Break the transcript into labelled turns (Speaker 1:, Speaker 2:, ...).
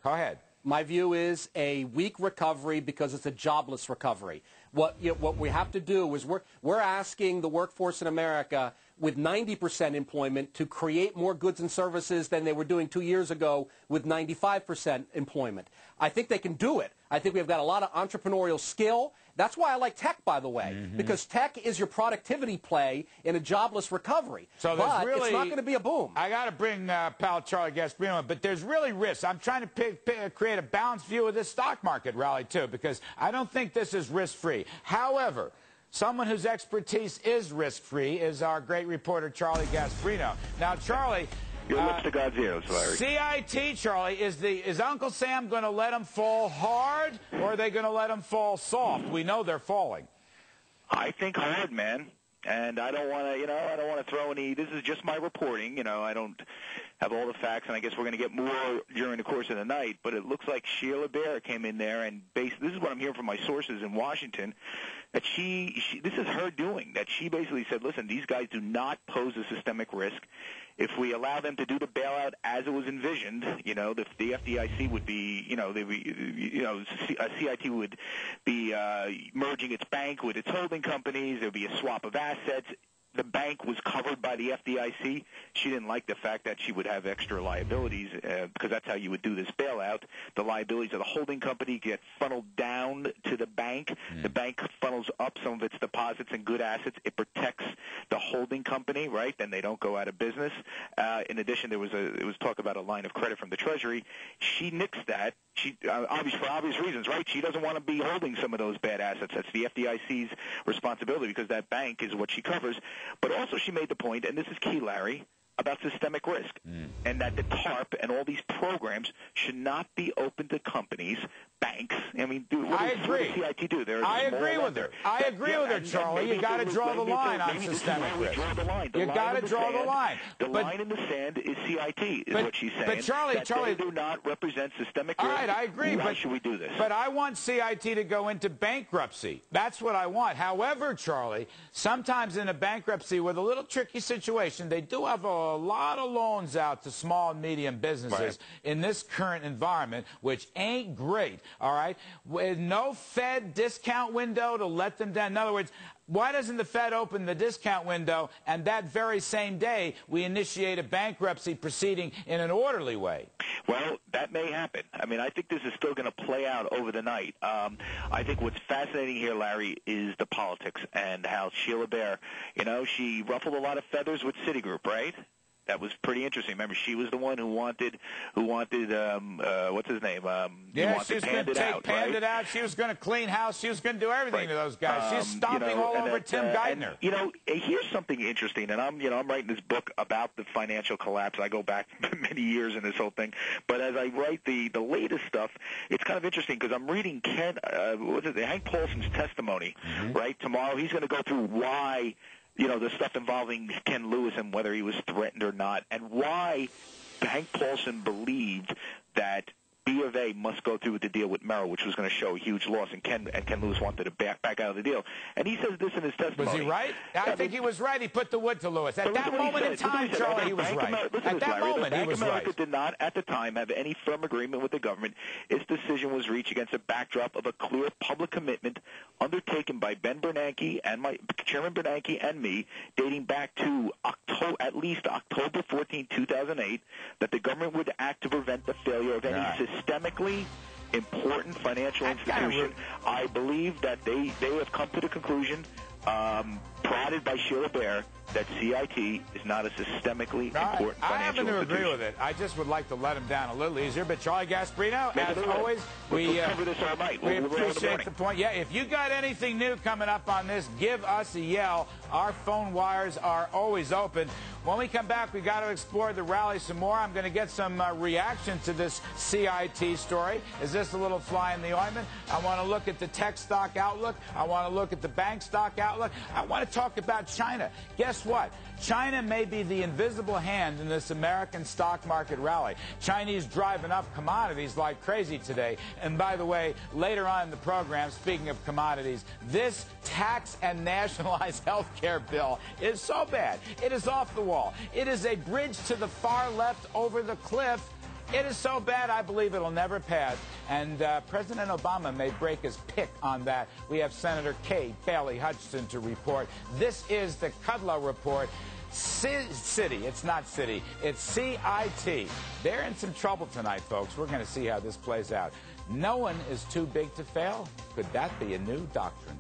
Speaker 1: Go ahead.
Speaker 2: My view is a weak recovery because it's a jobless recovery. What we have to do is we're asking the workforce in America with 90% employment to create more goods and services than they were doing 2 years ago with 95% employment. I think they can do it. I think we've got a lot of entrepreneurial skill. That's why I like tech, by the way, because tech is your productivity play in a jobless recovery.
Speaker 1: So
Speaker 2: but
Speaker 1: really,
Speaker 2: it's not going to be a boom.
Speaker 1: I got to bring pal Charlie Gasparino in, but there's really risks. I'm trying to create a balanced view of this stock market rally, too, because I don't think this is risk-free. However, someone whose expertise is risk-free is our great reporter, Charlie Gasparino. Now, Charlie...
Speaker 3: Your lips to God's ears, Larry.
Speaker 1: CIT, Charlie, is Uncle Sam going to let them fall hard, or are they going to let them fall soft? We know they're falling.
Speaker 3: I think hard, man. And I don't want to, I don't want to throw any. This is just my reporting. I don't have all the facts, and I guess we're going to get more during the course of the night. But it looks like Sheila Bair came in there, and this is what I'm hearing from my sources in Washington, that this is her doing. That she basically said, listen, these guys do not pose a systemic risk. If we allow them to do the bailout as it was envisioned, the FDIC would be, CIT would be merging its bank with its holding companies. There would be a swap of assets. The bank was covered by the FDIC. She didn't like the fact that she would have extra liabilities because that's how you would do this bailout. The liabilities of the holding company get funneled down to the bank. The bank funnels up some of its deposits and good assets. It protects the holding company, right? Then they don't go out of business. In addition, it was talk about a line of credit from the Treasury. She nixed that. She for obvious reasons, right? She doesn't want to be holding some of those bad assets. That's the FDIC's responsibility because that bank is what she covers. But also she made the point, and this is key, Larry, about systemic risk, and that the TARP and all these programs should not be open to companies, banks. I mean, what does CIT do?
Speaker 1: I agree with her. I agree with her, Charlie. You got to draw the line on systemic risk. You got to draw the line.
Speaker 3: The line in the sand is CIT, is what she's saying.
Speaker 1: But Charlie,
Speaker 3: they do not represent systemic risk.
Speaker 1: All right, I agree.
Speaker 3: Why should we do this?
Speaker 1: But I want CIT to go into bankruptcy. That's what I want. However, Charlie, sometimes in a bankruptcy with a little tricky situation, they do have a lot of loans out to small and medium businesses in this current environment, which ain't great, all right? With no Fed discount window to let them down. In other words, why doesn't the Fed open the discount window and that very same day we initiate a bankruptcy proceeding in an orderly way?
Speaker 3: Well, that may happen. I mean, I think this is still going to play out over the night. I think what's fascinating here, Larry, is the politics and how Sheila Bair, she ruffled a lot of feathers with Citigroup, right? That was pretty interesting. Remember, she was the one who wanted what's his name?
Speaker 1: Yeah, she was going to take Pandit out. She was going to clean house. She was going to do everything to those guys. She's stomping all over Tim Geithner.
Speaker 3: Here's something interesting, and I'm writing this book about the financial collapse. I go back many years in this whole thing, but as I write the latest stuff, it's kind of interesting because I'm reading Hank Paulson's testimony. Right tomorrow, he's going to go through why. The stuff involving Ken Lewis and whether he was threatened or not, and why Hank Paulson believed that B of A must go through with the deal with Merrill, which was going to show a huge loss, and Ken Lewis wanted to back out of the deal. And he says this in his testimony.
Speaker 1: Was he right? I think he was right. He put the wood to Lewis. At that moment in time, Charlie, he was right. At that moment, he was right.
Speaker 3: Bank of America did not, at the time, have any firm agreement with the government. Its decision was reached against a backdrop of a clear public commitment undertaken by Ben Bernanke and Chairman Bernanke and me, dating back to at least October 14, 2008, that the government would act to prevent the failure of any systemically important financial institution. I believe that they have come to the conclusion, prodded by Sheila Bair, that CIT is not a systemically important financial institution.
Speaker 1: I happen to agree with it. I just would like to let him down a little easier. But Charlie Gasparino, as always, we
Speaker 3: cover this all night.
Speaker 1: We appreciate the point. Yeah, if you got anything new coming up on this, give us a yell. Our phone wires are always open. When we come back, we got to explore the rally some more. I'm going to get some reaction to this CIT story. Is this a little fly in the ointment? I want to look at the tech stock outlook. I want to look at the bank stock outlook. I want to talk about China. Guess what? China may be the invisible hand in this American stock market rally. Chinese driving up commodities like crazy today. And by the way, later on in the program, speaking of commodities, this tax and nationalized health care bill is so bad. It is off the wall. It is a bridge to the far left over the cliff It is so bad, I believe it'll never pass. And President Obama may break his pick on that. We have Senator Kay Bailey Hutchinson to report. This is the Kudlow Report. City, it's not city, it's CIT. They're in some trouble tonight, folks. We're going to see how this plays out. No one is too big to fail. Could that be a new doctrine?